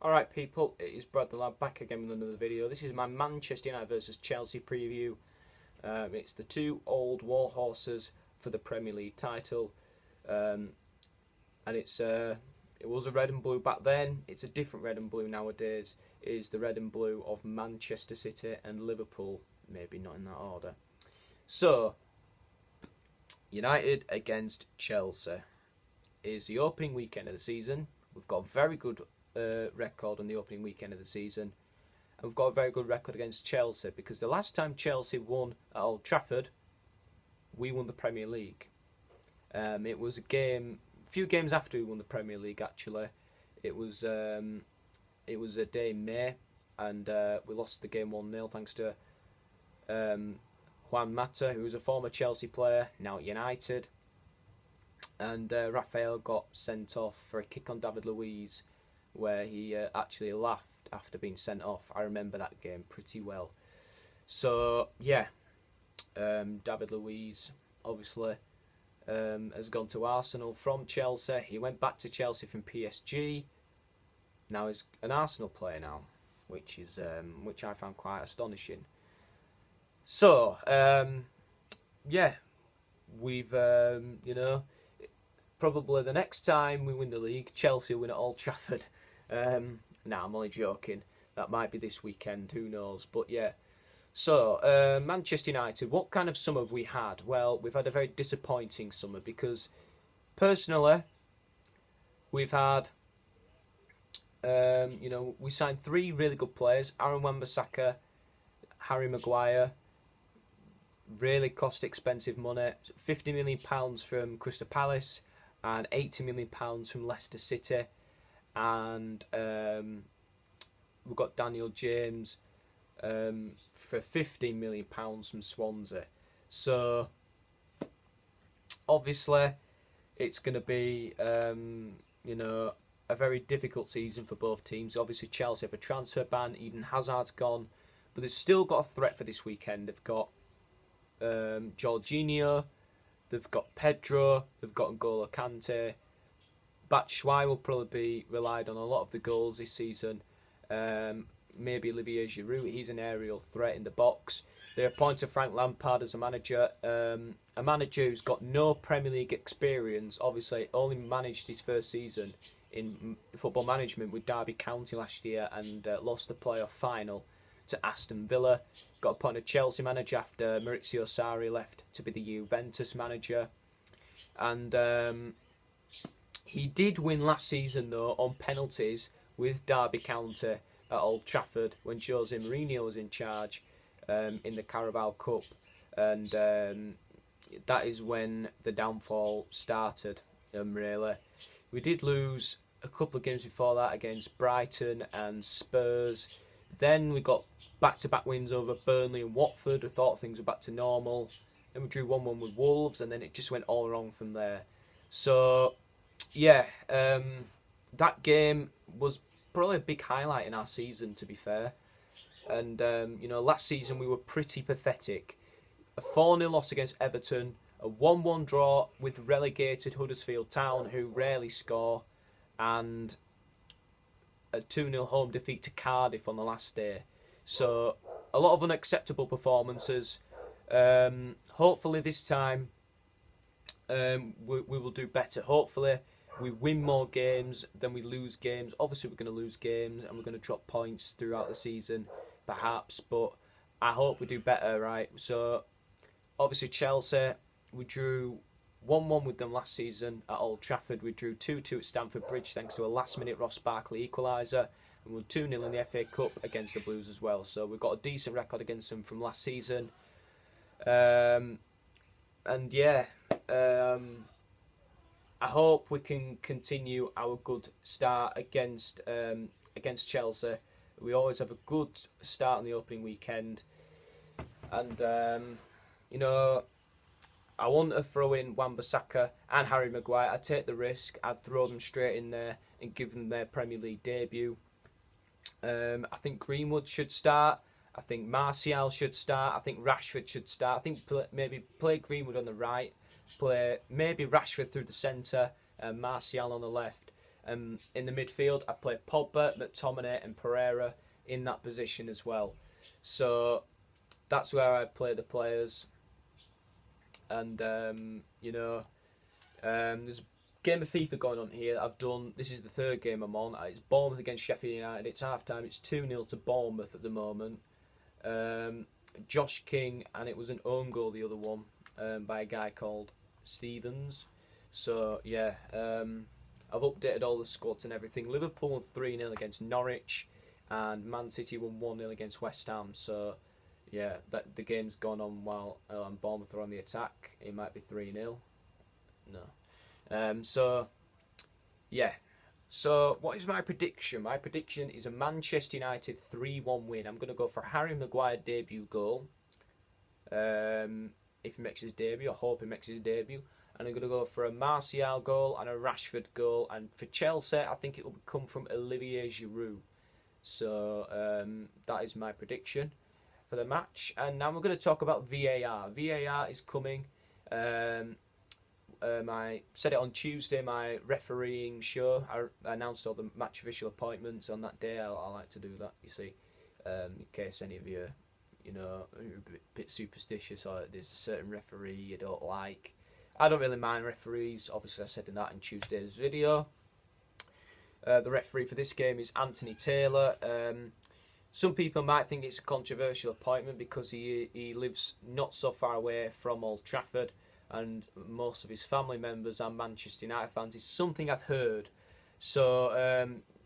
Alright people, it is Brad the Lad back again with another video. This is my Manchester United versus Chelsea preview. It's the two old war horses for the Premier League title. And it was a red and blue back then. It's a different red and blue nowadays. It is the red and blue of Manchester City and Liverpool. Maybe not in that order. So, United against Chelsea is the opening weekend of the season. We've got a very good record on the opening weekend of the season, and we've got a very good record against Chelsea because the last time Chelsea won at Old Trafford, we won the Premier League. It was a few games after we won the Premier League. Actually, it was a day in May, and we lost the game 1-0 thanks to Juan Mata, who was a former Chelsea player, now at United, and Rafael got sent off for a kick on David Luiz, where he actually laughed after being sent off. I remember that game pretty well. So, yeah, David Luiz obviously has gone to Arsenal from Chelsea. He went back to Chelsea from PSG. Now he's an Arsenal player now, which I found quite astonishing. So, yeah, we've, probably the next time we win the league, Chelsea win at Old Trafford. Nah, I'm only joking. That might be this weekend, who knows. But yeah. So, Manchester United, what kind of summer have we had? Well, we've had a very disappointing summer because, personally, we've had, we signed 3 really good players. Aaron Wan-Bissaka, Harry Maguire, really cost expensive money. £50 million from Crystal Palace and £80 million from Leicester City. And we've got Daniel James for £15 million from Swansea. So obviously it's going to be a very difficult season for both teams. Obviously Chelsea have a transfer ban. Eden Hazard's gone, but they've still got a threat for this weekend. They've got Jorginho, they've got Pedro, they've got N'Golo Kante. Batshuayi will probably be relied on a lot of the goals this season. Maybe Olivier Giroud, he's an aerial threat in the box. They appointed Frank Lampard as a manager who's got no Premier League experience. Obviously, only managed his first season in football management with Derby County last year and lost the playoff final to Aston Villa. Got appointed Chelsea manager after Maurizio Sarri left to be the Juventus manager. And he did win last season, though, on penalties with Derby County at Old Trafford when Jose Mourinho was in charge in the Carabao Cup. And that is when the downfall started, really. We did lose a couple of games before that against Brighton and Spurs. Then we got back-to-back wins over Burnley and Watford. I thought things were back to normal. Then we drew 1-1 with Wolves, and then it just went all wrong from there. So, yeah, that game was probably a big highlight in our season, to be fair. And, last season we were pretty pathetic. A 4-0 loss against Everton, a 1-1 draw with relegated Huddersfield Town, who rarely score, and a 2-0 home defeat to Cardiff on the last day. So, a lot of unacceptable performances. Hopefully this time we will do better. Hopefully we win more games than we lose games. Obviously we're going to lose games and we're going to drop points throughout the season, perhaps, but I hope we do better, right? So, obviously Chelsea, we drew 1-1 with them last season at Old Trafford. We drew 2-2 at Stamford Bridge thanks to a last-minute Ross Barkley equaliser. And we won 2-0 in the FA Cup against the Blues as well. So we've got a decent record against them from last season. And yeah, I hope we can continue our good start against Chelsea. We always have a good start on the opening weekend. And, I want to throw in Wan-Bissaka and Harry Maguire. I'd take the risk. I'd throw them straight in there and give them their Premier League debut. I think Greenwood should start. I think Martial should start. I think Rashford should start. I think maybe play Greenwood on the right. Play maybe Rashford through the centre and Martial on the left. In the midfield, I play Pogba, McTominay, and Pereira in that position as well. So that's where I play the players. And there's a game of FIFA going on here. This is the third game I'm on. It's Bournemouth against Sheffield United. It's half time. It's 2-0 to Bournemouth at the moment. Josh King, and it was an own goal, the other one, by a guy called Stevens. So yeah, I've updated all the squads and everything. Liverpool won 3-0 against Norwich, and Man City won 1-0 against West Ham. So yeah, the game's gone on while Bournemouth are on the attack. It might be 3-0. No. So yeah. So what is my prediction? My prediction is a Manchester United 3-1 win. I'm going to go for a Harry Maguire debut goal. If he makes his debut, I hope he makes his debut. And I'm going to go for a Martial goal and a Rashford goal. And for Chelsea, I think it will come from Olivier Giroud. So that is my prediction for the match. And now we're going to talk about VAR. VAR is coming. I said it on Tuesday, my refereeing show. I announced all the match official appointments on that day. I like to do that, you see, in case any of you, are a bit superstitious or there's a certain referee you don't like. I don't really mind referees. Obviously, I said that in Tuesday's video. The referee for this game is Anthony Taylor. Some people might think it's a controversial appointment because he lives not so far away from Old Trafford, and most of his family members are Manchester United fans. It's something I've heard. So,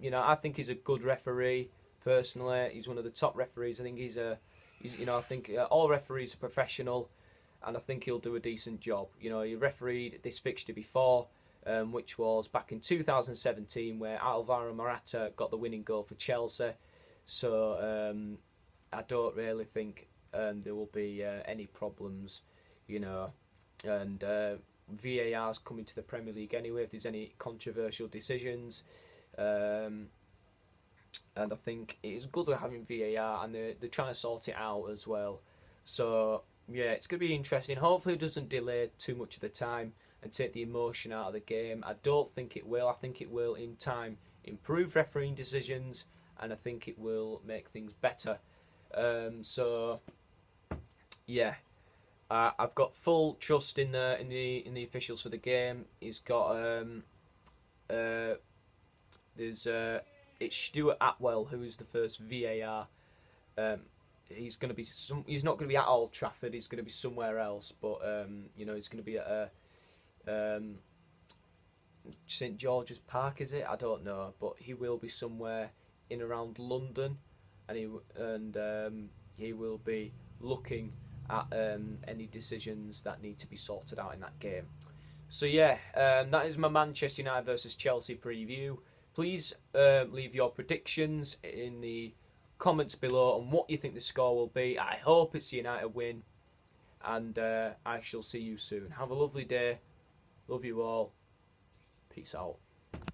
I think he's a good referee, personally. He's one of the top referees. I think I think all referees are professional, and I think he'll do a decent job. He refereed this fixture before, which was back in 2017, where Alvaro Morata got the winning goal for Chelsea. So, I don't really think there will be any problems, and VAR's coming to the Premier League anyway if there's any controversial decisions, and I think it's good we're having VAR, and they're trying to sort it out as well. So yeah, it's going to be interesting. Hopefully it doesn't delay too much of the time and take the emotion out of the game. I don't think it will. I think it will in time improve refereeing decisions, and I think it will make things better. So yeah, I've got full trust in the officials for the game. He's got it's Stuart Atwell who is the first VAR. He's not going to be at Old Trafford. He's going to be somewhere else. But he's going to be at St George's Park. Is it? I don't know. But he will be somewhere in around London, and he will be looking at any decisions that need to be sorted out in that game. So yeah, that is my Manchester United versus Chelsea preview. Please leave your predictions in the comments below on what you think the score will be. I hope it's a United win, and I shall see you soon. Have a lovely day. Love you all. Peace out.